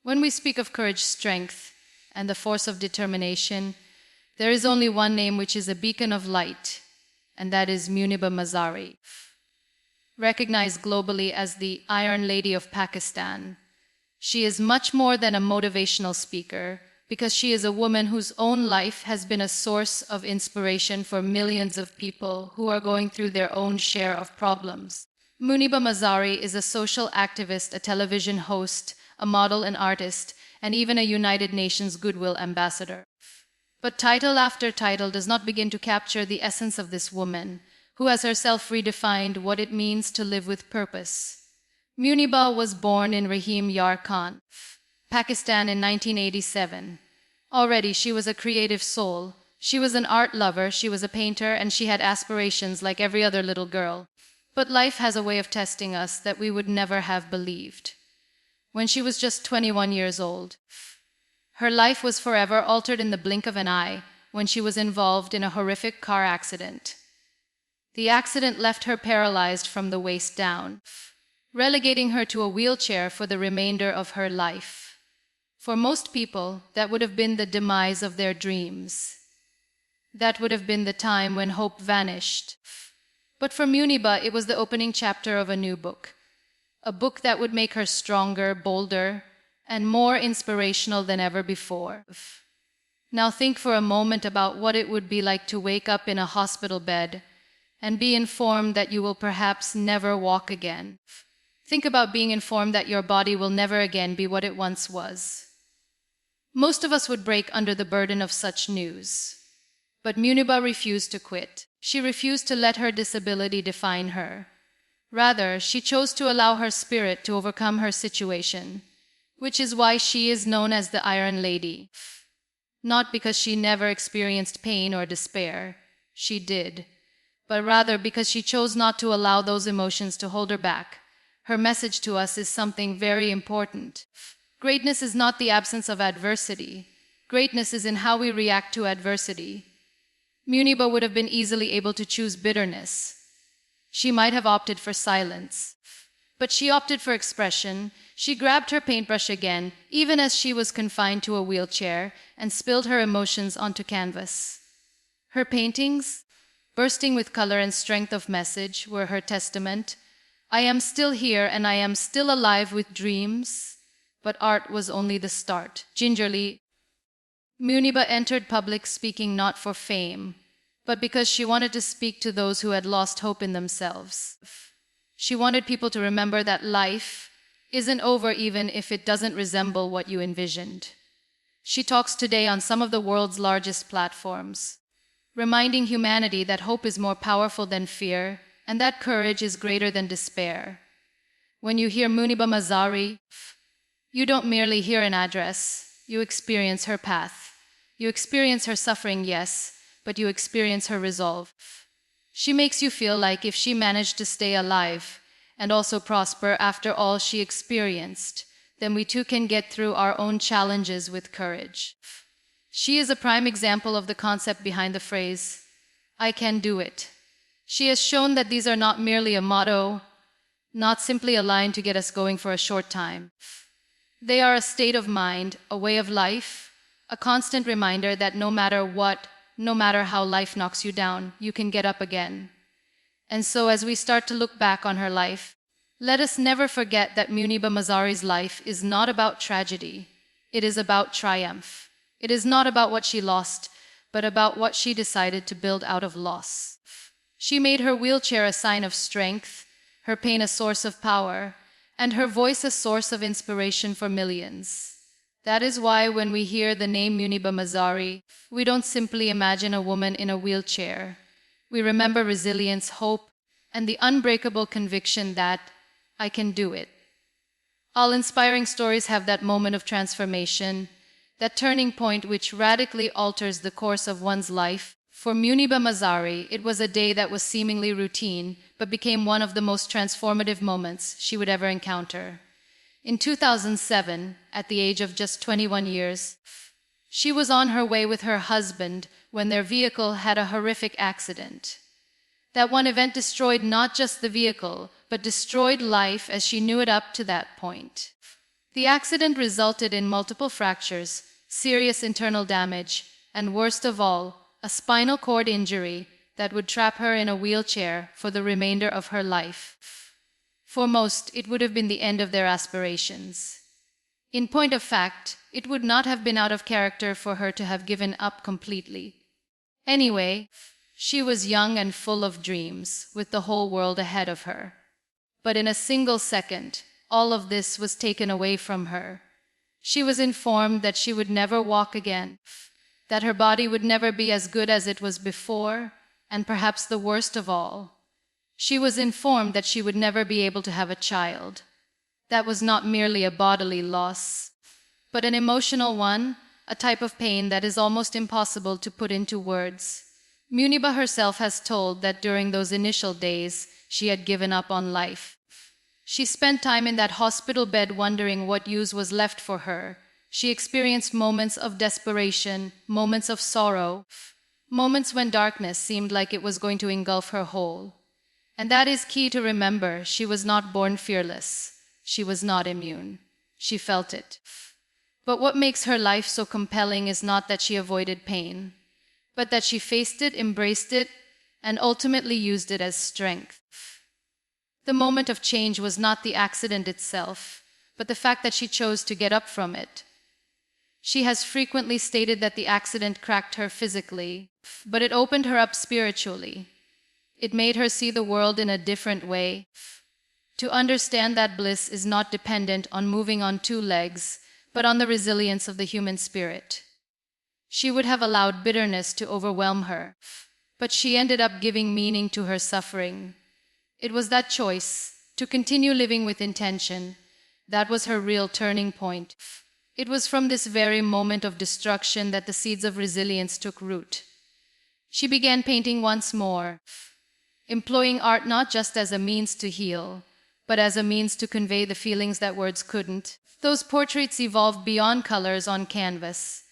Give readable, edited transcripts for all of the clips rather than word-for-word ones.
When we speak of courage, strength, and the force of determination, there is only one name which is a beacon of light, and that is Muniba Mazari, recognized globally as the Iron Lady of Pakistan. She is much more than a motivational speaker because she is a woman whose own life has been a source of inspiration for millions of people who are going through their own share of problems. Muniba Mazari is a social activist, a television host, a model and artist, and even a United Nations Goodwill Ambassador. But title after title does not begin to capture the essence of this woman, who has herself redefined what it means to live with purpose. Muniba was born in Rahim Yar Khan, Pakistan in 1987. Already she was a creative soul. She was an art lover, she was a painter, and she had aspirations like every other little girl. But life has a way of testing us that we would never have believed. When she was just 21 years old, her life was forever altered in the blink of an eye when she was involved in a horrific car accident. The accident left her paralyzed from the waist down, relegating her to a wheelchair for the remainder of her life. For most people, that would have been the demise of their dreams. That would have been the time when hope vanished. But for Muniba, it was the opening chapter of a new book. A book that would make her stronger, bolder, and more inspirational than ever before. Now think for a moment about what it would be like to wake up in a hospital bed and be informed that you will perhaps never walk again. Think about being informed that your body will never again be what it once was. Most of us would break under the burden of such news. But Muniba refused to quit. She refused to let her disability define her. Rather, she chose to allow her spirit to overcome her situation, which is why she is known as the Iron Lady. Not because she never experienced pain or despair. She did. But rather because she chose not to allow those emotions to hold her back. Her message to us is something very important. Greatness is not the absence of adversity. Greatness is in how we react to adversity. Muniba would have been easily able to choose bitterness. She might have opted for silence. But she opted for expression. She grabbed her paintbrush again, even as she was confined to a wheelchair, and spilled her emotions onto canvas. Her paintings, bursting with color and strength of message, were her testament. I am still here and I am still alive with dreams. But art was only the start. Gingerly, Muniba entered public speaking not for fame, but because she wanted to speak to those who had lost hope in themselves. She wanted people to remember that life isn't over even if it doesn't resemble what you envisioned. She talks today on some of the world's largest platforms, reminding humanity that hope is more powerful than fear and that courage is greater than despair. When you hear Muniba Mazari, you don't merely hear an address, you experience her path. You experience her suffering, yes, but you experience her resolve. She makes you feel like if she managed to stay alive and also prosper after all she experienced, then we too can get through our own challenges with courage. She is a prime example of the concept behind the phrase, I can do it. She has shown that these are not merely a motto, not simply a line to get us going for a short time. They are a state of mind, a way of life, a constant reminder that no matter what, no matter how life knocks you down, you can get up again. And so as we start to look back on her life, let us never forget that Muniba Mazari's life is not about tragedy. It is about triumph. It is not about what she lost, but about what she decided to build out of loss. She made her wheelchair a sign of strength, her pain a source of power, and her voice a source of inspiration for millions. That is why when we hear the name Muniba Mazari, we don't simply imagine a woman in a wheelchair. We remember resilience, hope, and the unbreakable conviction that I can do it. All inspiring stories have that moment of transformation, that turning point which radically alters the course of one's life. For Muniba Mazari, it was a day that was seemingly routine, but became one of the most transformative moments she would ever encounter. In 2007, at the age of just 21 years, she was on her way with her husband when their vehicle had a horrific accident. That one event destroyed not just the vehicle, but destroyed life as she knew it up to that point. The accident resulted in multiple fractures, serious internal damage, and worst of all, a spinal cord injury that would trap her in a wheelchair for the remainder of her life. For most, it would have been the end of their aspirations. In point of fact, it would not have been out of character for her to have given up completely. Anyway, she was young and full of dreams, with the whole world ahead of her. But in a single second, all of this was taken away from her. She was informed that she would never walk again, that her body would never be as good as it was before, and perhaps the worst of all, she was informed that she would never be able to have a child. That was not merely a bodily loss, but an emotional one, a type of pain that is almost impossible to put into words. Muniba herself has told that during those initial days, she had given up on life. She spent time in that hospital bed wondering what use was left for her. She experienced moments of desperation, moments of sorrow, moments when darkness seemed like it was going to engulf her whole. And that is key to remember. She was not born fearless. She was not immune. She felt it. But what makes her life so compelling is not that she avoided pain, but that she faced it, embraced it, and ultimately used it as strength. The moment of change was not the accident itself, but the fact that she chose to get up from it. She has frequently stated that the accident cracked her physically, but it opened her up spiritually. It made her see the world in a different way. To understand that bliss is not dependent on moving on two legs, but on the resilience of the human spirit. She would have allowed bitterness to overwhelm her, but she ended up giving meaning to her suffering. It was that choice, to continue living with intention, that was her real turning point. It was from this very moment of destruction that the seeds of resilience took root. She began painting once more, employing art not just as a means to heal, but as a means to convey the feelings that words couldn't. Those portraits evolved beyond colors on canvas.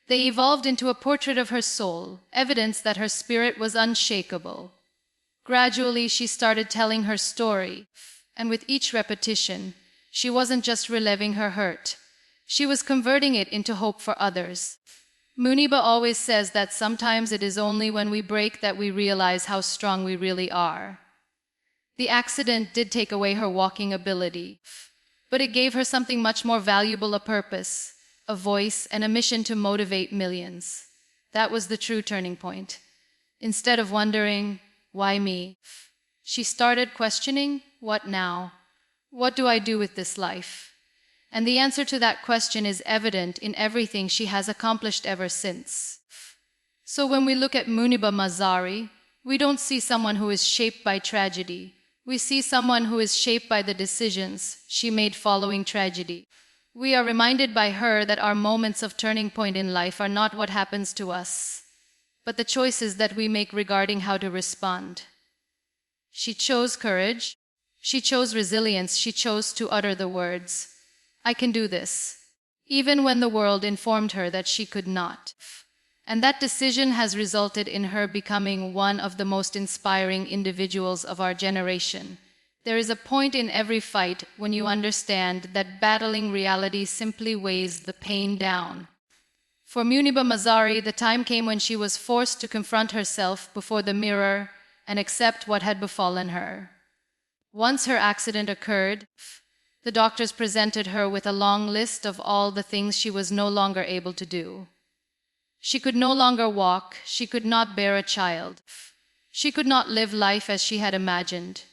They evolved into a portrait of her soul, evidence that her spirit was unshakable. Gradually, she started telling her story, and with each repetition, she wasn't just reliving her hurt. She was converting it into hope for others. Muniba always says that sometimes it is only when we break that we realize how strong we really are. The accident did take away her walking ability, but it gave her something much more valuable, a purpose, a voice, and a mission to motivate millions. That was the true turning point. Instead of wondering, why me? She started questioning, what now? What do I do with this life? And the answer to that question is evident in everything she has accomplished ever since. So when we look at Muniba Mazari, we don't see someone who is shaped by tragedy. We see someone who is shaped by the decisions she made following tragedy. We are reminded by her that our moments of turning point in life are not what happens to us, but the choices that we make regarding how to respond. She chose courage, she chose resilience, she chose to utter the words, "I can do this," even when the world informed her that she could not. And that decision has resulted in her becoming one of the most inspiring individuals of our generation. There is a point in every fight when you understand that battling reality simply weighs the pain down. For Muniba Mazari, the time came when she was forced to confront herself before the mirror and accept what had befallen her. Once her accident occurred, the doctors presented her with a long list of all the things she was no longer able to do. She could no longer walk, she could not bear a child. She could not live life as she had imagined.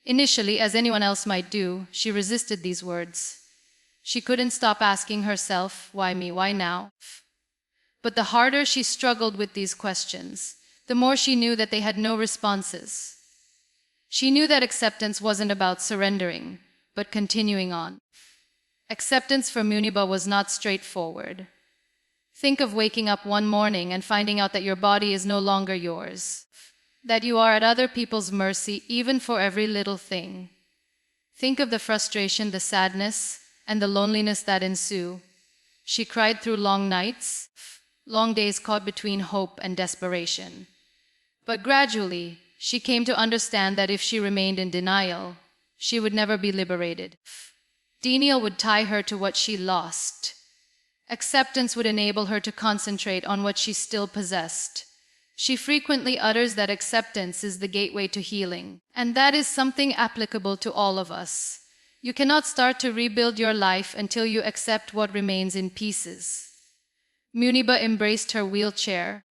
Initially, as anyone else might do, she resisted these words. She couldn't stop asking herself, why me, why now? But the harder she struggled with these questions, the more she knew that they had no responses. She knew that acceptance wasn't about surrendering, but continuing on. Acceptance for Muniba was not straightforward. Think of waking up one morning and finding out that your body is no longer yours, that you are at other people's mercy even for every little thing. Think of the frustration, the sadness, and the loneliness that ensue. She cried through long nights, long days caught between hope and desperation. But gradually, she came to understand that if she remained in denial, she would never be liberated. Denial would tie her to what she lost. Acceptance would enable her to concentrate on what she still possessed. She frequently utters that acceptance is the gateway to healing, and that is something applicable to all of us. You cannot start to rebuild your life until you accept what remains in pieces. Muniba embraced her wheelchair,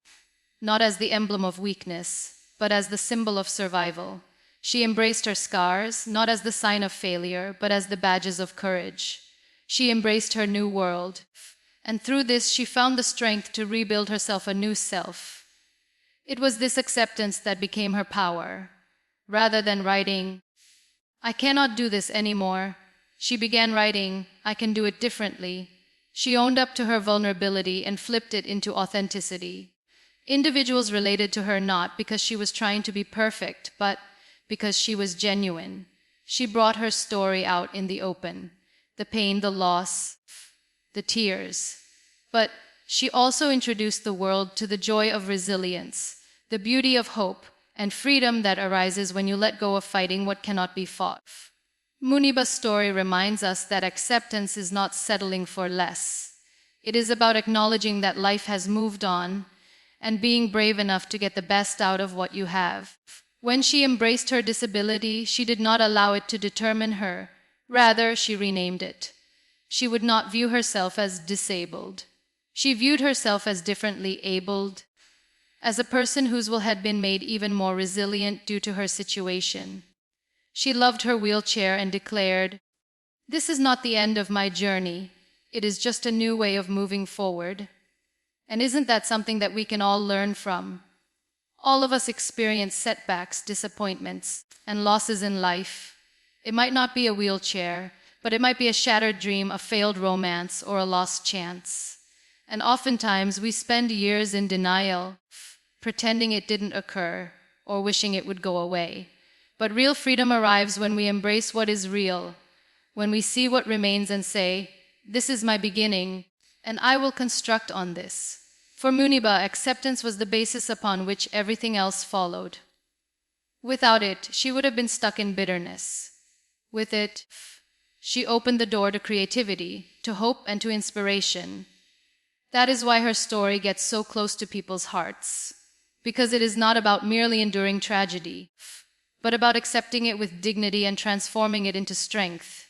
not as the emblem of weakness, but as the symbol of survival. She embraced her scars, not as the sign of failure, but as the badges of courage. She embraced her new world, and through this she found the strength to rebuild herself a new self. It was this acceptance that became her power. Rather than writing, "I cannot do this anymore," she began writing, "I can do it differently." She owned up to her vulnerability and flipped it into authenticity. Individuals related to her not because she was trying to be perfect, but because she was genuine. She brought her story out in the open, the pain, the loss, the tears. But she also introduced the world to the joy of resilience, the beauty of hope, and freedom that arises when you let go of fighting what cannot be fought. Muniba's story reminds us that acceptance is not settling for less. It is about acknowledging that life has moved on and being brave enough to get the best out of what you have. When she embraced her disability, she did not allow it to determine her. Rather, she renamed it. She would not view herself as disabled. She viewed herself as differently abled, as a person whose will had been made even more resilient due to her situation. She loved her wheelchair and declared, "This is not the end of my journey. It is just a new way of moving forward." And isn't that something that we can all learn from? All of us experience setbacks, disappointments, and losses in life. It might not be a wheelchair, but it might be a shattered dream, a failed romance, or a lost chance. And oftentimes we spend years in denial, pretending it didn't occur, or wishing it would go away. But real freedom arrives when we embrace what is real, when we see what remains and say, "This is my beginning, and I will construct on this." For Muniba, acceptance was the basis upon which everything else followed. Without it, she would have been stuck in bitterness. With it, she opened the door to creativity, to hope, and to inspiration. That is why her story gets so close to people's hearts, because it is not about merely enduring tragedy, but about accepting it with dignity and transforming it into strength.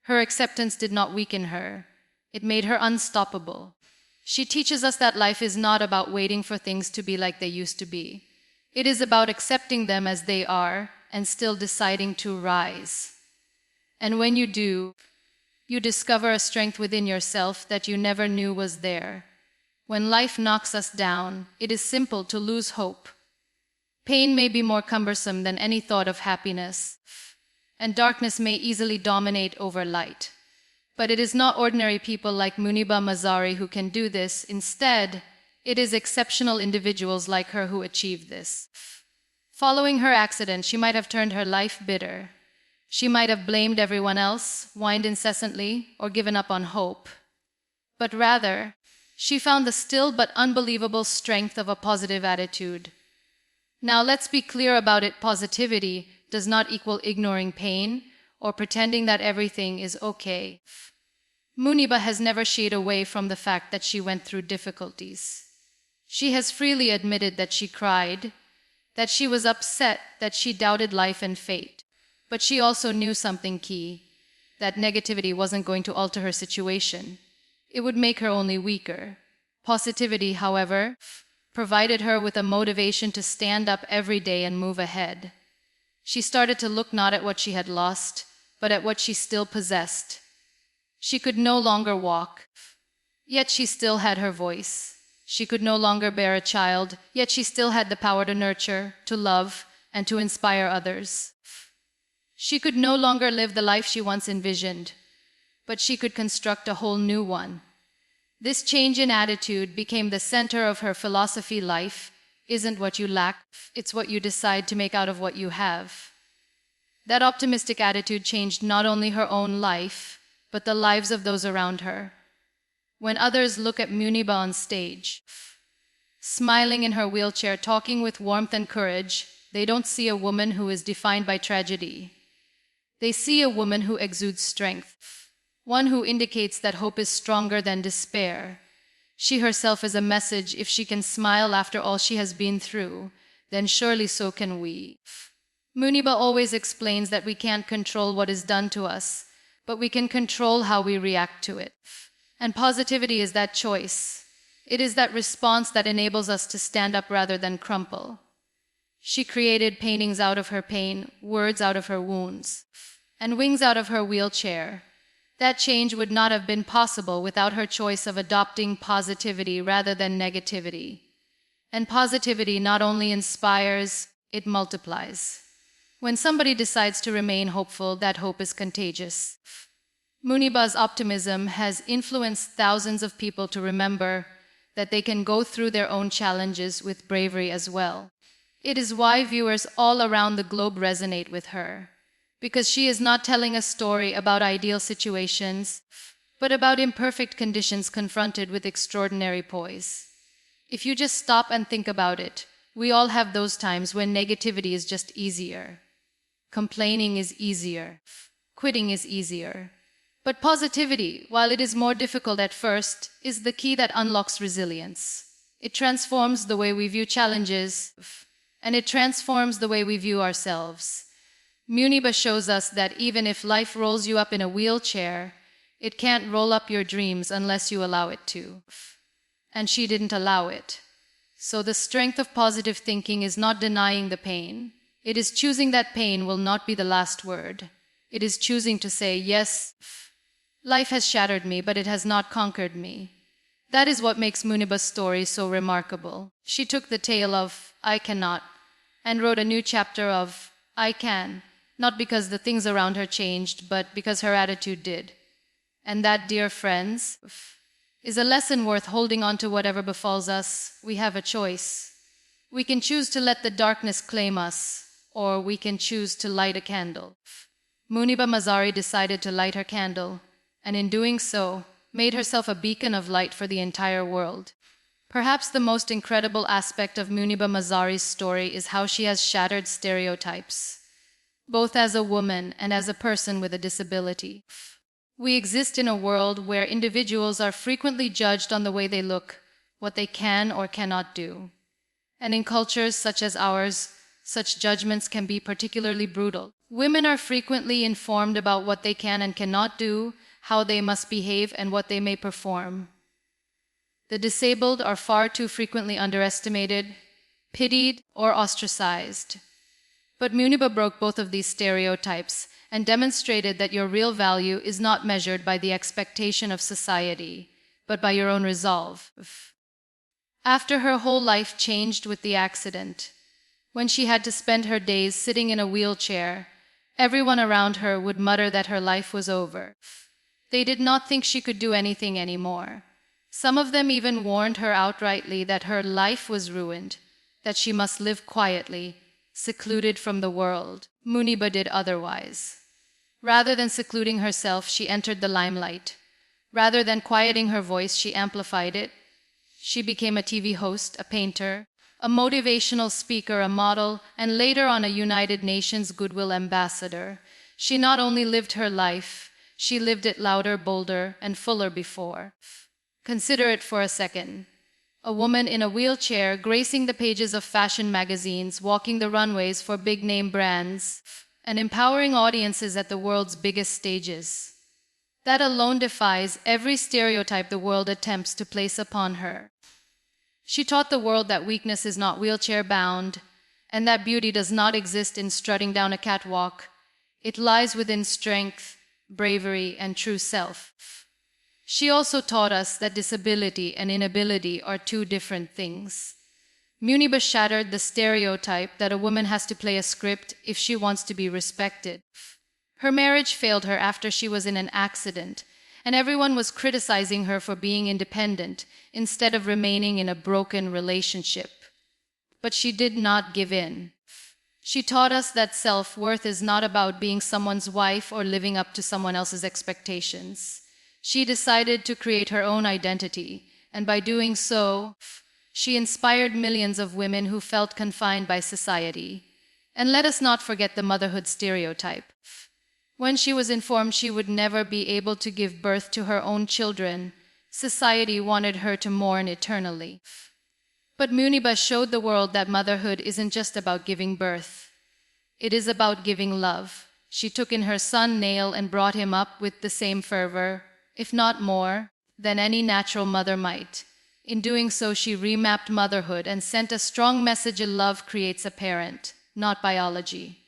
Her acceptance did not weaken her. It made her unstoppable. She teaches us that life is not about waiting for things to be like they used to be. It is about accepting them as they are and still deciding to rise. And when you do, you discover a strength within yourself that you never knew was there. When life knocks us down, it is simple to lose hope. Pain may be more cumbersome than any thought of happiness, and darkness may easily dominate over light. But it is not ordinary people like Muniba Mazari who can do this. Instead, it is exceptional individuals like her who achieve this. Following her accident, she might have turned her life bitter. She might have blamed everyone else, whined incessantly, or given up on hope. But rather, she found the still but unbelievable strength of a positive attitude. Now let's be clear about it. Positivity does not equal ignoring pain or pretending that everything is okay. Muniba has never shied away from the fact that she went through difficulties. She has freely admitted that she cried, that she was upset, that she doubted life and fate. But she also knew something key, that negativity wasn't going to alter her situation. It would make her only weaker. Positivity, however, provided her with a motivation to stand up every day and move ahead. She started to look not at what she had lost, but at what she still possessed. She could no longer walk, yet she still had her voice. She could no longer bear a child, yet she still had the power to nurture, to love, and to inspire others. She could no longer live the life she once envisioned, but she could construct a whole new one. This change in attitude became the center of her philosophy. Life isn't what you lack, it's what you decide to make out of what you have. That optimistic attitude changed not only her own life, but the lives of those around her. When others look at Muniba on stage, smiling in her wheelchair, talking with warmth and courage, they don't see a woman who is defined by tragedy. They see a woman who exudes strength. one who indicates that hope is stronger than despair. She herself is a message. If she can smile after all she has been through, then surely so can we. Muniba always explains that we can't control what is done to us, but we can control how we react to it. And positivity is that choice. It is that response that enables us to stand up rather than crumple. She created paintings out of her pain, words out of her wounds, and wings out of her wheelchair. That change would not have been possible without her choice of adopting positivity rather than negativity. And positivity not only inspires, it multiplies. When somebody decides to remain hopeful, that hope is contagious. Muniba's optimism has influenced thousands of people to remember that they can go through their own challenges with bravery as well. It is why viewers all around the globe resonate with her, because she is not telling a story about ideal situations, but about imperfect conditions confronted with extraordinary poise. If you just stop and think about it, we all have those times when negativity is just easier. Complaining is easier. Quitting is easier. But positivity, while it is more difficult at first, is the key that unlocks resilience. It transforms the way we view challenges, and it transforms the way we view ourselves. Muniba shows us that even if life rolls you up in a wheelchair, it can't roll up your dreams unless you allow it to. And she didn't allow it. So the strength of positive thinking is not denying the pain. It is choosing that pain will not be the last word. It is choosing to say, yes, life has shattered me, but it has not conquered me. That is what makes Muniba's story so remarkable. She took the tale of I cannot and wrote a new chapter of I can, not because the things around her changed, but because her attitude did. And that, dear friends, is a lesson worth holding on to. Whatever befalls us. We have a choice. We can choose to let the darkness claim us, or we can choose to light a candle. Muniba Mazari decided to light her candle, and in doing so, made herself a beacon of light for the entire world. Perhaps the most incredible aspect of Muniba Mazari's story is how she has shattered stereotypes, both as a woman and as a person with a disability. We exist in a world where individuals are frequently judged on the way they look, what they can or cannot do. And in cultures such as ours, such judgments can be particularly brutal. Women are frequently informed about what they can and cannot do, how they must behave, and what they may perform. The disabled are far too frequently underestimated, pitied, or ostracized. But Muniba broke both of these stereotypes and demonstrated that your real value is not measured by the expectation of society, but by your own resolve. After her whole life changed with the accident, when she had to spend her days sitting in a wheelchair, everyone around her would mutter that her life was over. They did not think she could do anything anymore. Some of them even warned her outrightly that her life was ruined, that she must live quietly, secluded from the world. Muniba did otherwise. Rather than secluding herself, she entered the limelight. Rather than quieting her voice, she amplified it. She became a TV host, a painter, a motivational speaker, a model, and later on a United Nations Goodwill Ambassador. She not only lived her life, she lived it louder, bolder, and fuller before. Consider it for a second. A woman in a wheelchair gracing the pages of fashion magazines, walking the runways for big-name brands, and empowering audiences at the world's biggest stages. That alone defies every stereotype the world attempts to place upon her. She taught the world that weakness is not wheelchair-bound, and that beauty does not exist in strutting down a catwalk. It lies within strength, bravery, and true self. She also taught us that disability and inability are two different things. Muniba shattered the stereotype that a woman has to play a script if she wants to be respected. Her marriage failed her after she was in an accident, and everyone was criticizing her for being independent instead of remaining in a broken relationship. But she did not give in. She taught us that self-worth is not about being someone's wife or living up to someone else's expectations. She decided to create her own identity, and by doing so, she inspired millions of women who felt confined by society. And let us not forget the motherhood stereotype. When she was informed she would never be able to give birth to her own children, society wanted her to mourn eternally. But Muniba showed the world that motherhood isn't just about giving birth. It is about giving love. She took in her son Nail and brought him up with the same fervor, if not more, than any natural mother might. In doing so, she remapped motherhood and sent a strong message that love creates a parent, not biology.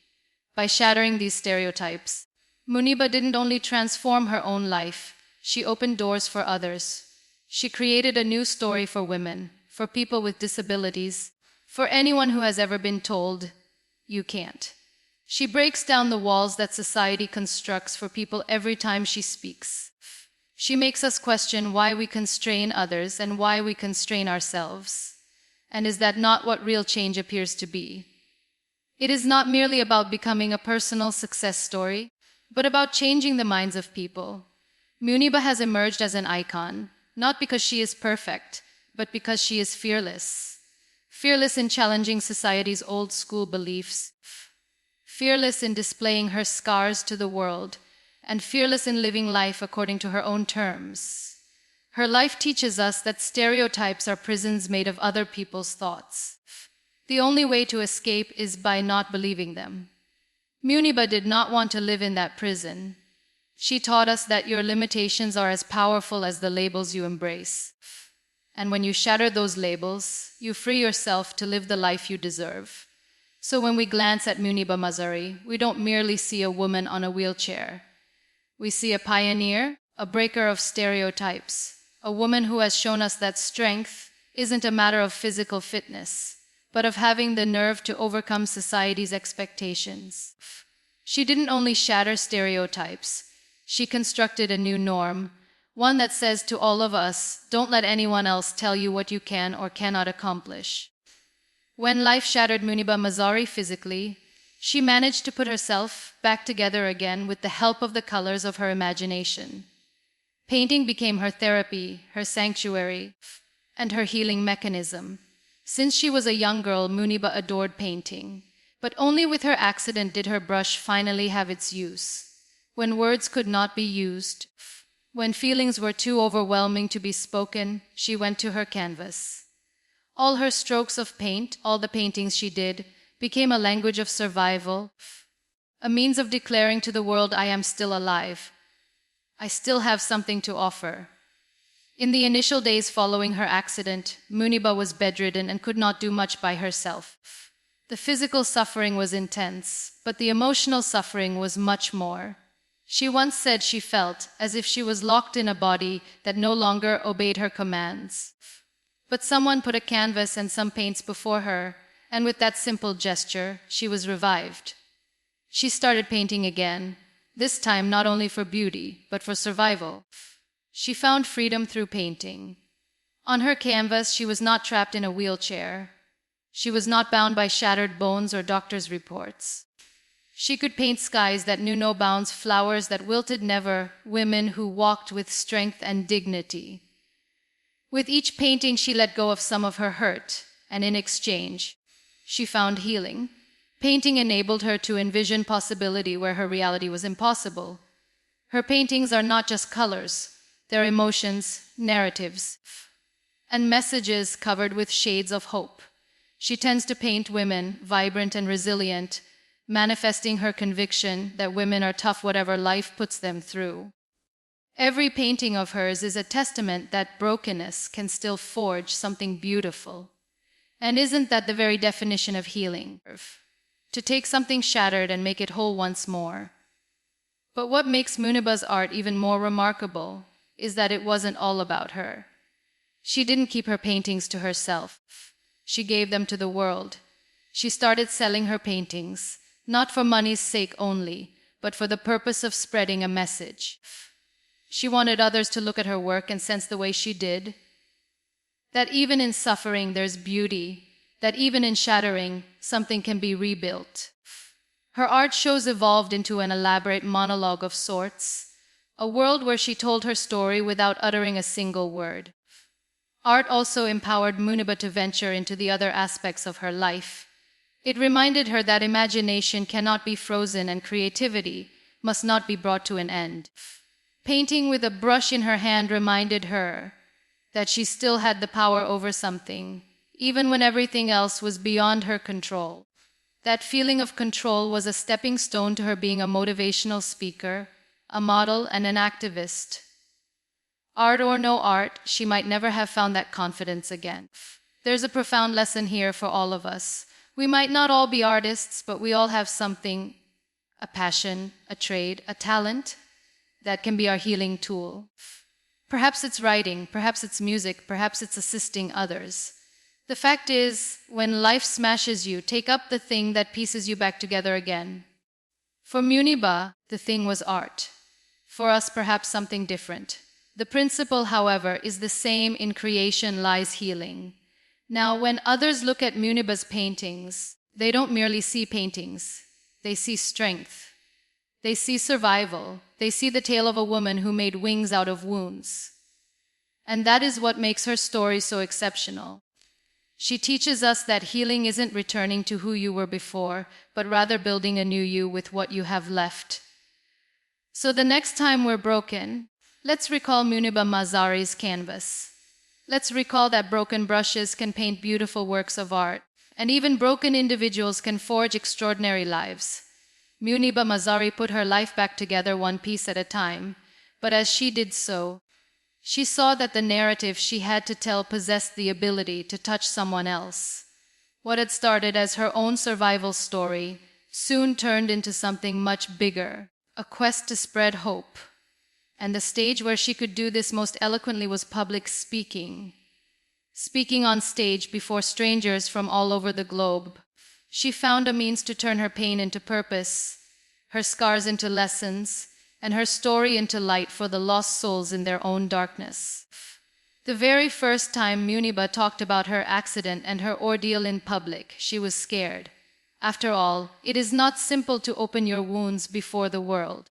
By shattering these stereotypes, Muniba didn't only transform her own life, she opened doors for others. She created a new story for women, for people with disabilities, for anyone who has ever been told, "You can't." She breaks down the walls that society constructs for people every time she speaks. She makes us question why we constrain others and why we constrain ourselves. And is that not what real change appears to be? It is not merely about becoming a personal success story, but about changing the minds of people. Muniba has emerged as an icon, not because she is perfect, but because she is fearless. Fearless in challenging society's old school beliefs, fearless in displaying her scars to the world, and fearless in living life according to her own terms. Her life teaches us that stereotypes are prisons made of other people's thoughts. The only way to escape is by not believing them. Muniba did not want to live in that prison. She taught us that your limitations are as powerful as the labels you embrace. And when you shatter those labels, you free yourself to live the life you deserve. So when we glance at Muniba Mazari, we don't merely see a woman on a wheelchair. We see a pioneer, a breaker of stereotypes, a woman who has shown us that strength isn't a matter of physical fitness, but of having the nerve to overcome society's expectations. She didn't only shatter stereotypes, she constructed a new norm, one that says to all of us, don't let anyone else tell you what you can or cannot accomplish. When life shattered Muniba Mazari physically, she managed to put herself back together again with the help of the colors of her imagination. Painting became her therapy, her sanctuary, and her healing mechanism. Since she was a young girl, Muniba adored painting, but only with her accident did her brush finally have its use. When words could not be used, when feelings were too overwhelming to be spoken, she went to her canvas. All her strokes of paint, all the paintings she did, became a language of survival, a means of declaring to the world, I am still alive. I still have something to offer. In the initial days following her accident, Muniba was bedridden and could not do much by herself. The physical suffering was intense, but the emotional suffering was much more. She once said she felt as if she was locked in a body that no longer obeyed her commands. But someone put a canvas and some paints before her, and with that simple gesture, she was revived. She started painting again, this time not only for beauty, but for survival. She found freedom through painting. On her canvas, she was not trapped in a wheelchair. She was not bound by shattered bones or doctor's reports. She could paint skies that knew no bounds, flowers that wilted never, women who walked with strength and dignity. With each painting, she let go of some of her hurt, and in exchange, she found healing. Painting enabled her to envision possibility where her reality was impossible. Her paintings are not just colors, they're emotions, narratives, and messages covered with shades of hope. She tends to paint women, vibrant and resilient, manifesting her conviction that women are tough whatever life puts them through. Every painting of hers is a testament that brokenness can still forge something beautiful. And isn't that the very definition of healing? To take something shattered and make it whole once more. But what makes Muniba's art even more remarkable is that it wasn't all about her. She didn't keep her paintings to herself. She gave them to the world. She started selling her paintings, not for money's sake only, but for the purpose of spreading a message. She wanted others to look at her work and sense the way she did, that even in suffering there's beauty, that even in shattering, something can be rebuilt. Her art shows evolved into an elaborate monologue of sorts, a world where she told her story without uttering a single word. Art also empowered Muniba to venture into the other aspects of her life. It reminded her that imagination cannot be frozen and creativity must not be brought to an end. Painting with a brush in her hand reminded her that she still had the power over something, even when everything else was beyond her control. That feeling of control was a stepping stone to her being a motivational speaker, a model, and an activist. Art or no art, she might never have found that confidence again. There's a profound lesson here for all of us. We might not all be artists, but we all have something, a passion, a trade, a talent, that can be our healing tool. Perhaps it's writing, perhaps it's music, perhaps it's assisting others. The fact is, when life smashes you, take up the thing that pieces you back together again. For Muniba, the thing was art. For us, perhaps something different. The principle, however, is the same: in creation lies healing. Now, when others look at Muniba's paintings, they don't merely see paintings. They see strength. They see survival. They see the tale of a woman who made wings out of wounds. And that is what makes her story so exceptional. She teaches us that healing isn't returning to who you were before, but rather building a new you with what you have left. So the next time we're broken, let's recall Muniba Mazari's canvas. Let's recall that broken brushes can paint beautiful works of art, and even broken individuals can forge extraordinary lives. Muniba Mazari put her life back together one piece at a time, but as she did so, she saw that the narrative she had to tell possessed the ability to touch someone else. What had started as her own survival story soon turned into something much bigger, a quest to spread hope. And the stage where she could do this most eloquently was public speaking. Speaking on stage before strangers from all over the globe, she found a means to turn her pain into purpose, her scars into lessons, and her story into light for the lost souls in their own darkness. The very first time Muniba talked about her accident and her ordeal in public, she was scared. After all, it is not simple to open your wounds before the world.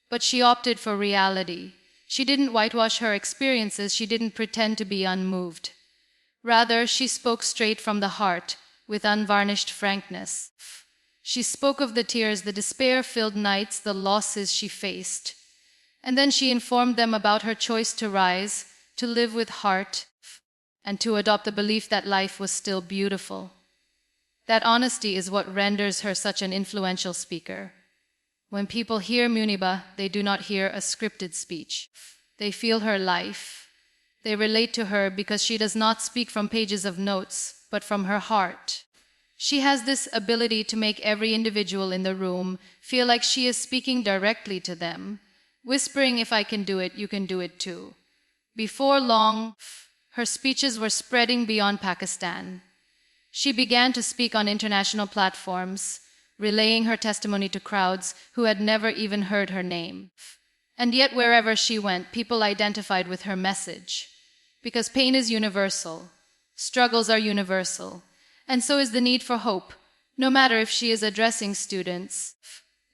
But she opted for reality. She didn't whitewash her experiences, she didn't pretend to be unmoved. Rather, she spoke straight from the heart, with unvarnished frankness. She spoke of the tears, the despair-filled nights, the losses she faced. And then she informed them about her choice to rise, to live with heart, and to adopt the belief that life was still beautiful. That honesty is what renders her such an influential speaker. When people hear Muniba, they do not hear a scripted speech. They feel her life. They relate to her because she does not speak from pages of notes, but from her heart. She has this ability to make every individual in the room feel like she is speaking directly to them, whispering, "If I can do it, you can do it too." Before long, her speeches were spreading beyond Pakistan. She began to speak on international platforms, relaying her testimony to crowds who had never even heard her name. And yet, wherever she went, people identified with her message. Because pain is universal, struggles are universal, and so is the need for hope, no matter if she is addressing students,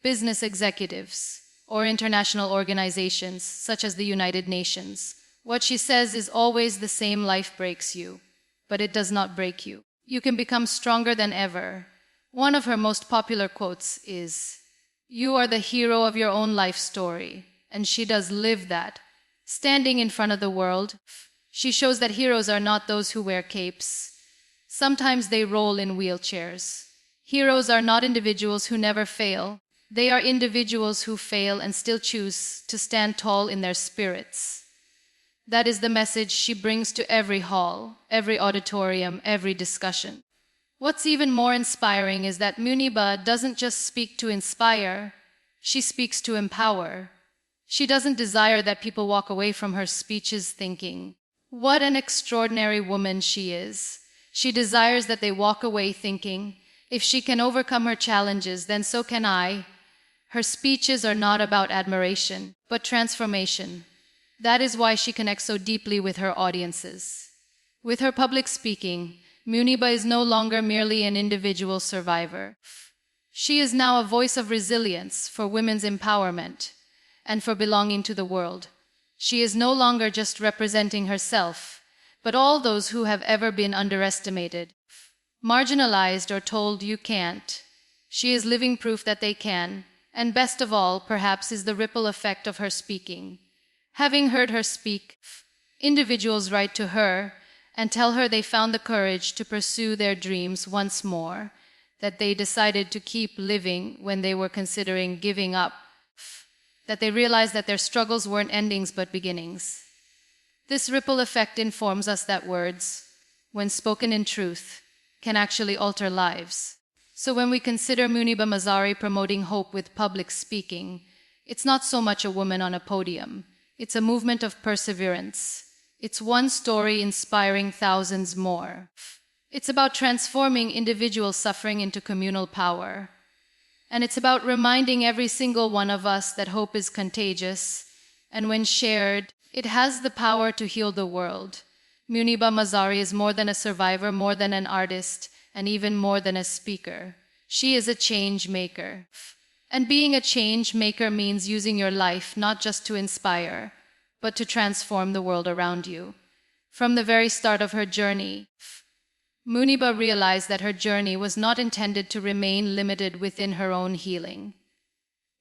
business executives, or international organizations such as the United Nations. What she says is always the same: life breaks you, but it does not break you. You can become stronger than ever. One of her most popular quotes is, "You are the hero of your own life story," and she does live that. Standing in front of the world, she shows that heroes are not those who wear capes. Sometimes they roll in wheelchairs. Heroes are not individuals who never fail. They are individuals who fail and still choose to stand tall in their spirits. That is the message she brings to every hall, every auditorium, every discussion. What's even more inspiring is that Muniba doesn't just speak to inspire, she speaks to empower. She doesn't desire that people walk away from her speeches thinking, "What an extraordinary woman she is." She desires that they walk away thinking, "If she can overcome her challenges, then so can I." Her speeches are not about admiration, but transformation. That is why she connects so deeply with her audiences. With her public speaking, Muniba is no longer merely an individual survivor. She is now a voice of resilience for women's empowerment and for belonging to the world. She is no longer just representing herself, but all those who have ever been underestimated, marginalized, or told you can't. She is living proof that they can, And best of all, perhaps, is the ripple effect of her speaking. Having heard her speak, individuals write to her and tell her they found the courage to pursue their dreams once more, that they decided to keep living when they were considering giving up, that they realized that their struggles weren't endings but beginnings. This ripple effect informs us that words, when spoken in truth, can actually alter lives. So when we consider Muniba Mazari promoting hope with public speaking, it's not so much a woman on a podium. It's a movement of perseverance. It's one story inspiring thousands more. It's about transforming individual suffering into communal power. And it's about reminding every single one of us that hope is contagious, and when shared, it has the power to heal the world. Muniba Mazari is more than a survivor, more than an artist, and even more than a speaker. She is a change maker. And being a change maker means using your life not just to inspire, but to transform the world around you. From the very start of her journey, Muniba realized that her journey was not intended to remain limited within her own healing.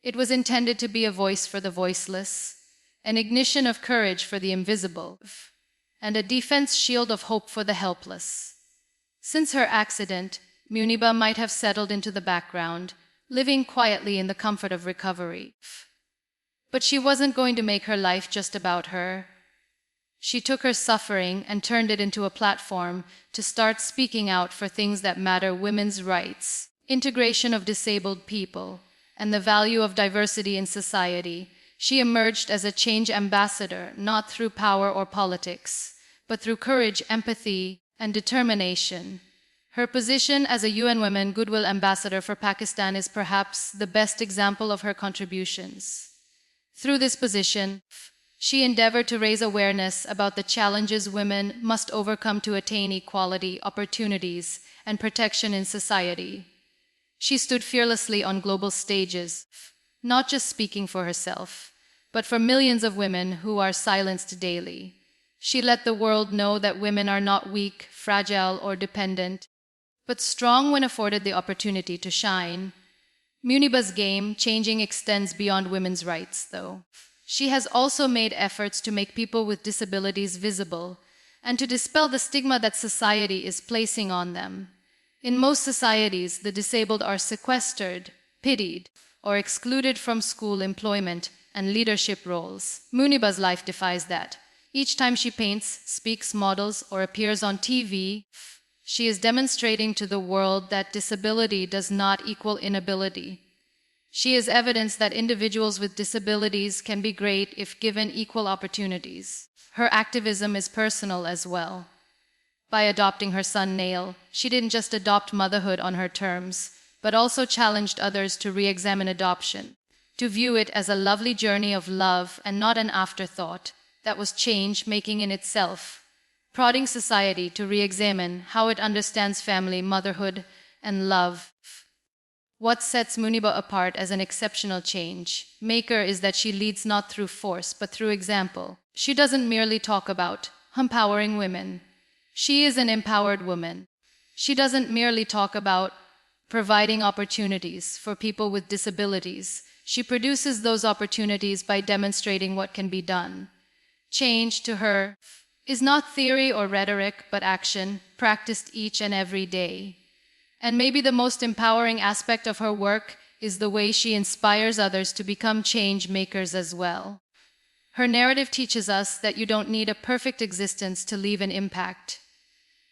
It was intended to be a voice for the voiceless, an ignition of courage for the invisible, and a defense shield of hope for the helpless. Since her accident, Muniba might have settled into the background, living quietly in the comfort of recovery. But she wasn't going to make her life just about her. She took her suffering and turned it into a platform to start speaking out for things that matter: women's rights, integration of disabled people, and the value of diversity in society. She emerged as a change ambassador, not through power or politics, but through courage, empathy, and determination. Her position as a UN Women Goodwill Ambassador for Pakistan is perhaps the best example of her contributions. Through this position, she endeavored to raise awareness about the challenges women must overcome to attain equality, opportunities, and protection in society. She stood fearlessly on global stages, not just speaking for herself, but for millions of women who are silenced daily. She let the world know that women are not weak, fragile, or dependent, but strong when afforded the opportunity to shine. Muniba's game-changing extends beyond women's rights, though. She has also made efforts to make people with disabilities visible and to dispel the stigma that society is placing on them. In most societies, the disabled are sequestered, pitied, or excluded from school, employment, and leadership roles. Muniba's life defies that. Each time she paints, speaks, models, or appears on TV, she is demonstrating to the world that disability does not equal inability. She is evidence that individuals with disabilities can be great if given equal opportunities. Her activism is personal as well. By adopting her son Nail, she didn't just adopt motherhood on her terms, but also challenged others to re-examine adoption, to view it as a lovely journey of love and not an afterthought that was change-making in itself, prodding society to re-examine how it understands family, motherhood, and love. What sets Muniba apart as an exceptional change maker is that she leads not through force, but through example. She doesn't merely talk about empowering women. She is an empowered woman. She doesn't merely talk about providing opportunities for people with disabilities. She produces those opportunities by demonstrating what can be done. Change, to her, is not theory or rhetoric, but action, practiced each and every day. And maybe the most empowering aspect of her work is the way she inspires others to become change makers as well. Her narrative teaches us that you don't need a perfect existence to leave an impact.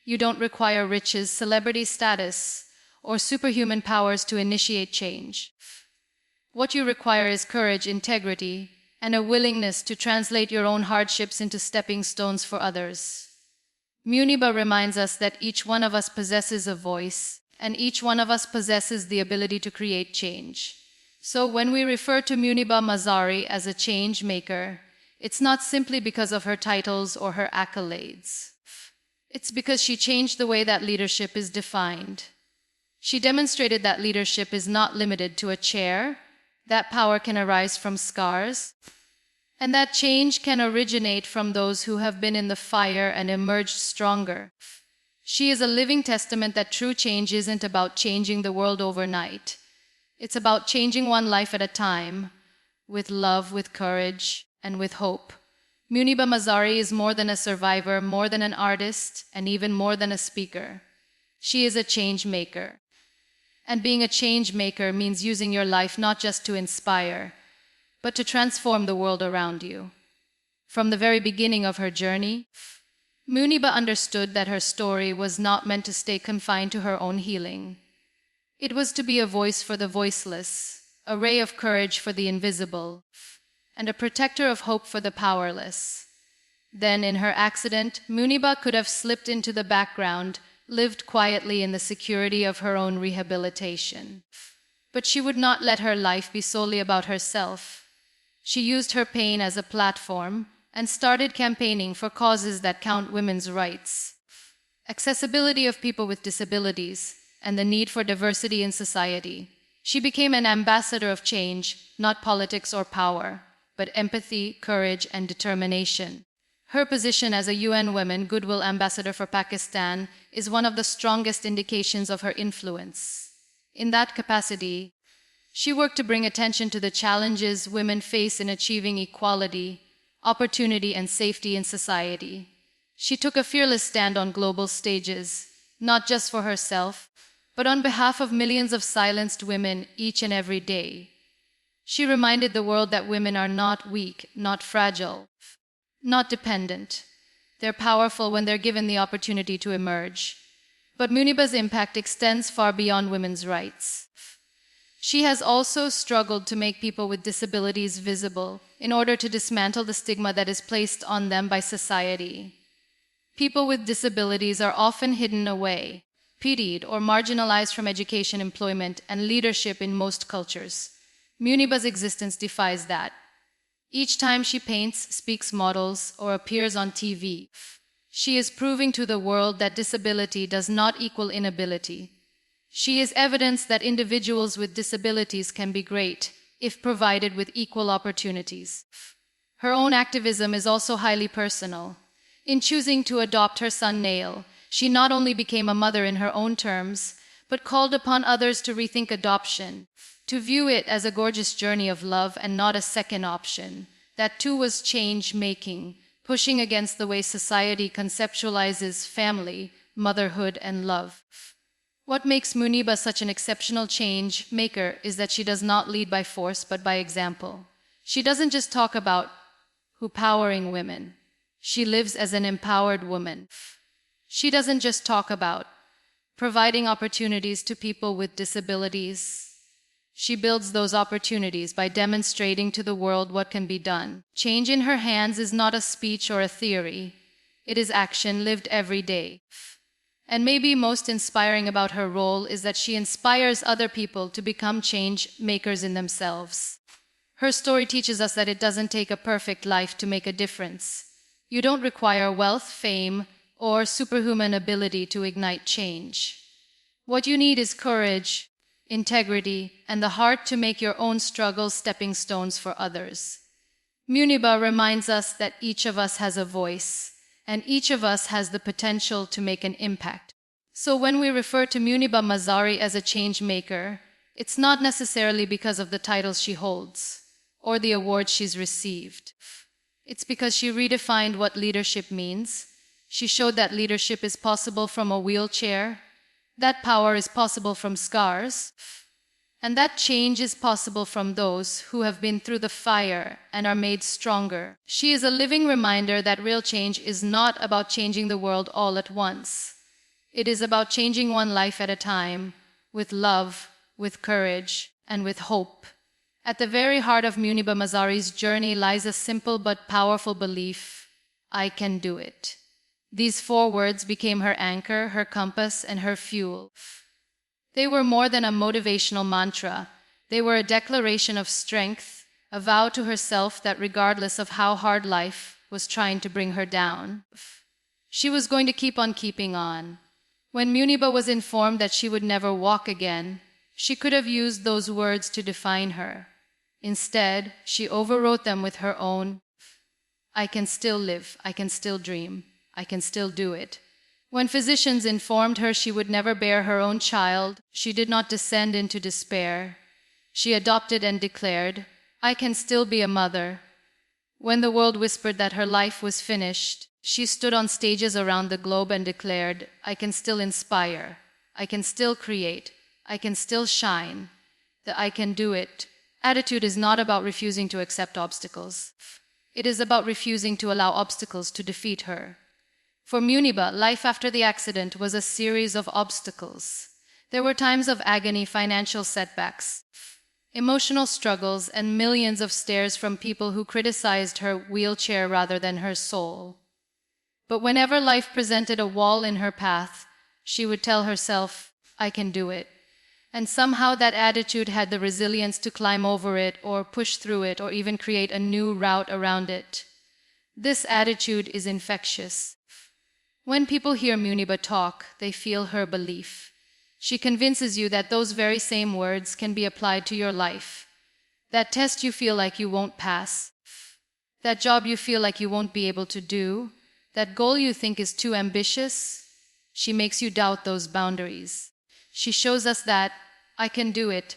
You don't require riches, celebrity status, or superhuman powers to initiate change. What you require is courage, integrity, and a willingness to translate your own hardships into stepping stones for others. Muniba reminds us that each one of us possesses a voice, and each one of us possesses the ability to create change. So when we refer to Muniba Mazari as a change maker, it's not simply because of her titles or her accolades. It's because she changed the way that leadership is defined. She demonstrated that leadership is not limited to a chair, that power can arise from scars, and that change can originate from those who have been in the fire and emerged stronger. She is a living testament that true change isn't about changing the world overnight. It's about changing one life at a time, with love, with courage, and with hope. Muniba Mazari is more than a survivor, more than an artist, and even more than a speaker. She is a change maker. And being a change maker means using your life not just to inspire, but to transform the world around you. From the very beginning of her journey, Muniba understood that her story was not meant to stay confined to her own healing. It was to be a voice for the voiceless, a ray of courage for the invisible, and a protector of hope for the powerless. Then, in her accident, Muniba could have slipped into the background, lived quietly in the security of her own rehabilitation. But she would not let her life be solely about herself. She used her pain as a platform and started campaigning for causes that count women's rights, accessibility of people with disabilities, and the need for diversity in society. She became an ambassador of change, not politics or power, but empathy, courage, and determination. Her position as a UN Women Goodwill Ambassador for Pakistan is one of the strongest indications of her influence. In that capacity, she worked to bring attention to the challenges women face in achieving equality, opportunity, and safety in society. She took a fearless stand on global stages, not just for herself, but on behalf of millions of silenced women each and every day. She reminded the world that women are not weak, not fragile, not dependent. They're powerful when they're given the opportunity to emerge. But Muniba's impact extends far beyond women's rights. She has also struggled to make people with disabilities visible in order to dismantle the stigma that is placed on them by society. People with disabilities are often hidden away, pitied, or marginalized from education, employment, and leadership in most cultures. Muniba's existence defies that. Each time she paints, speaks, models, or appears on TV, she is proving to the world that disability does not equal inability. She is evidence that individuals with disabilities can be great if provided with equal opportunities. Her own activism is also highly personal. In choosing to adopt her son Nail, she not only became a mother in her own terms, but called upon others to rethink adoption, to view it as a gorgeous journey of love and not a second option. That too was change-making, pushing against the way society conceptualizes family, motherhood, and love. What makes Muniba such an exceptional change maker is that she does not lead by force but by example. She doesn't just talk about empowering women. She lives as an empowered woman. She doesn't just talk about providing opportunities to people with disabilities. She builds those opportunities by demonstrating to the world what can be done. Change in her hands is not a speech or a theory. It is action lived every day. And maybe most inspiring about her role is that she inspires other people to become change makers in themselves. Her story teaches us that it doesn't take a perfect life to make a difference. You don't require wealth, fame, or superhuman ability to ignite change. What you need is courage, integrity, and the heart to make your own struggles stepping stones for others. Muniba reminds us that each of us has a voice, and each of us has the potential to make an impact. So when we refer to Muniba Mazari as a change maker, it's not necessarily because of the titles she holds or the awards she's received. It's because she redefined what leadership means. She showed that leadership is possible from a wheelchair, that power is possible from scars, and that change is possible from those who have been through the fire and are made stronger. She is a living reminder that real change is not about changing the world all at once. It is about changing one life at a time, with love, with courage, and with hope. At the very heart of Muniba Mazari's journey lies a simple but powerful belief: I can do it. These 4 words became her anchor, her compass, and her fuel. They were more than a motivational mantra. They were a declaration of strength, a vow to herself that regardless of how hard life was trying to bring her down, she was going to keep on keeping on. When Muniba was informed that she would never walk again, she could have used those words to define her. Instead, she overwrote them with her own: I can still live, I can still dream, I can still do it. When physicians informed her she would never bear her own child, she did not descend into despair. She adopted and declared, "I can still be a mother." When the world whispered that her life was finished, she stood on stages around the globe and declared, "I can still inspire. I can still create. I can still shine. The I can do it." Attitude is not about refusing to accept obstacles. It is about refusing to allow obstacles to defeat her. For Muniba, life after the accident was a series of obstacles. There were times of agony, financial setbacks, emotional struggles, and millions of stares from people who criticized her wheelchair rather than her soul. But whenever life presented a wall in her path, she would tell herself, "I can do it." And somehow that attitude had the resilience to climb over it, or push through it, or even create a new route around it. This attitude is infectious. When people hear Muniba talk, they feel her belief. She convinces you that those very same words can be applied to your life. That test you feel like you won't pass, that job you feel like you won't be able to do, that goal you think is too ambitious, she makes you doubt those boundaries. She shows us that "I can do it"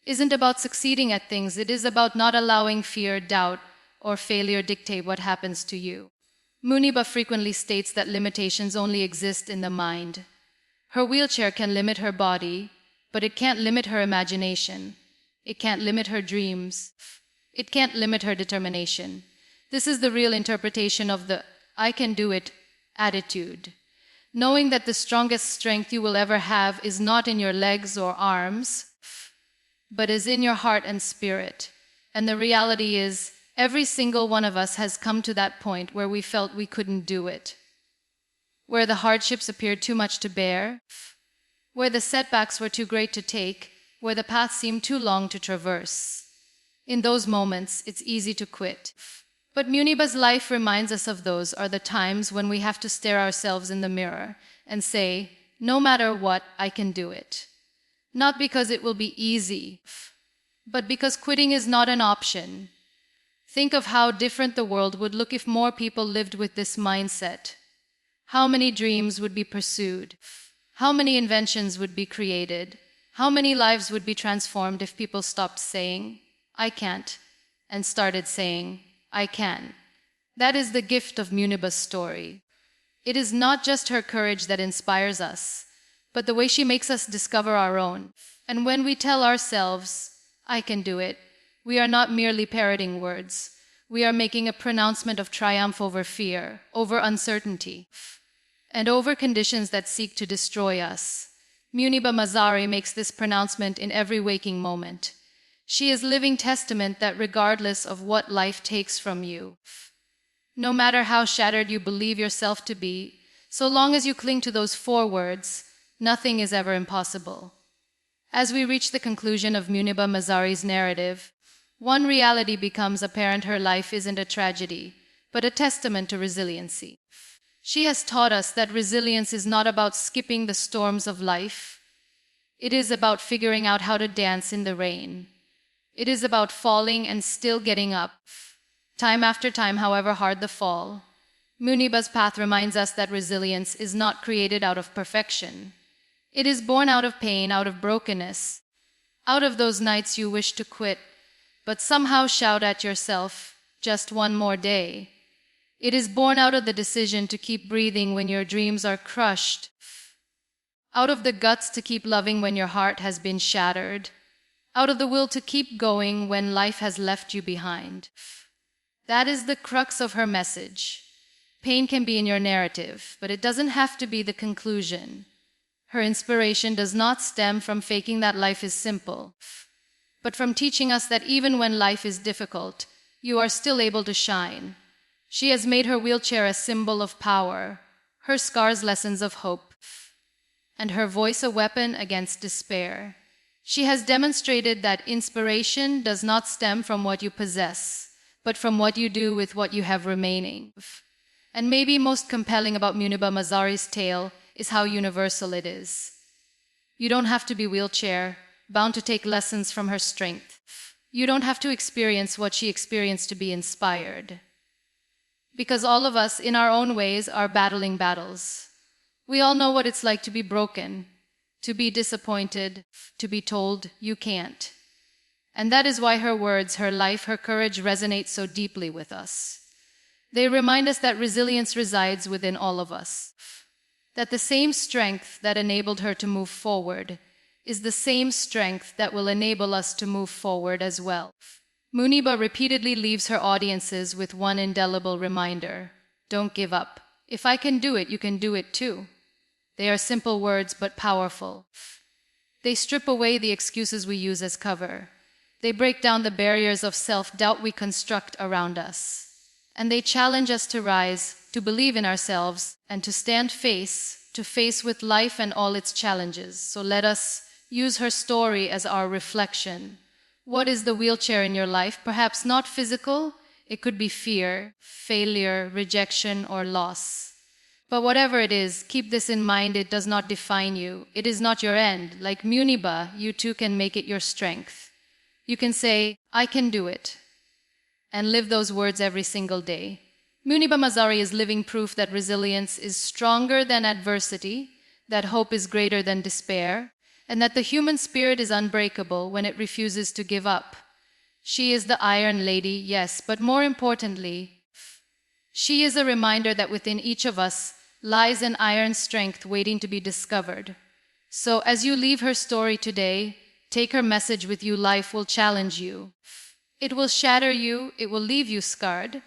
isn't about succeeding at things, it is about not allowing fear, doubt, or failure dictate what happens to you. Muniba frequently states that limitations only exist in the mind. Her wheelchair can limit her body, but it can't limit her imagination. It can't limit her dreams. It can't limit her determination. This is the real interpretation of the "I can do it" attitude. Knowing that the strongest strength you will ever have is not in your legs or arms, but is in your heart and spirit. And the reality is, every single one of us has come to that point where we felt we couldn't do it, where the hardships appeared too much to bear, where the setbacks were too great to take, where the path seemed too long to traverse. In those moments, it's easy to quit. But Muniba's life reminds us of those are the times when we have to stare ourselves in the mirror and say, "No matter what, I can do it." Not because it will be easy, but because quitting is not an option. Think of how different the world would look if more people lived with this mindset. How many dreams would be pursued? How many inventions would be created? How many lives would be transformed if people stopped saying, "I can't," and started saying, "I can"? That is the gift of Muniba's story. It is not just her courage that inspires us, but the way she makes us discover our own. And when we tell ourselves, "I can do it," we are not merely parroting words. We are making a pronouncement of triumph over fear, over uncertainty, and over conditions that seek to destroy us. Muniba Mazari makes this pronouncement in every waking moment. She is living testament that regardless of what life takes from you, no matter how shattered you believe yourself to be, so long as you cling to those 4 words, nothing is ever impossible. As we reach the conclusion of Muniba Mazari's narrative, one reality becomes apparent: her life isn't a tragedy, but a testament to resiliency. She has taught us that resilience is not about skipping the storms of life. It is about figuring out how to dance in the rain. It is about falling and still getting up, time after time, however hard the fall. Muniba's path reminds us that resilience is not created out of perfection. It is born out of pain, out of brokenness, out of those nights you wish to quit, but somehow shout at yourself, "Just one more day." It is born out of the decision to keep breathing when your dreams are crushed, out of the guts to keep loving when your heart has been shattered, out of the will to keep going when life has left you behind. That is the crux of her message. Pain can be in your narrative, but it doesn't have to be the conclusion. Her inspiration does not stem from faking that life is simple, but from teaching us that even when life is difficult, you are still able to shine. She has made her wheelchair a symbol of power, her scars lessons of hope, and her voice a weapon against despair. She has demonstrated that inspiration does not stem from what you possess, but from what you do with what you have remaining. And maybe most compelling about Muniba Mazari's tale is how universal it is. You don't have to be wheelchair bound to take lessons from her strength. You don't have to experience what she experienced to be inspired. Because all of us, in our own ways, are battling battles. We all know what it's like to be broken, to be disappointed, to be told you can't. And that is why her words, her life, her courage resonate so deeply with us. They remind us that resilience resides within all of us, that the same strength that enabled her to move forward is the same strength that will enable us to move forward as well. Muniba repeatedly leaves her audiences with one indelible reminder: don't give up. If I can do it, you can do it too. They are simple words but powerful. They strip away the excuses we use as cover. They break down the barriers of self-doubt we construct around us. And they challenge us to rise, to believe in ourselves, and to stand face to face with life and all its challenges. So let us use her story as our reflection. What is the wheelchair in your life? Perhaps not physical. It could be fear, failure, rejection, or loss. But whatever it is, keep this in mind: it does not define you. It is not your end. Like Muniba, you too can make it your strength. You can say, I can do it, and live those words every single day. Muniba Mazari is living proof that resilience is stronger than adversity, that hope is greater than despair, and that the human spirit is unbreakable when it refuses to give up. She is the Iron Lady, yes, but more importantly, she is a reminder that within each of us lies an iron strength waiting to be discovered. So as you leave her story today, take her message with you. Life will challenge you. It will shatter you, it will leave you scarred.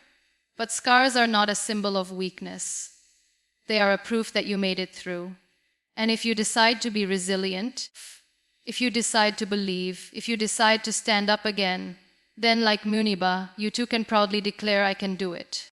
But scars are not a symbol of weakness. They are a proof that you made it through. And if you decide to be resilient, if you decide to believe, if you decide to stand up again, then like Muniba, you too can proudly declare, I can do it.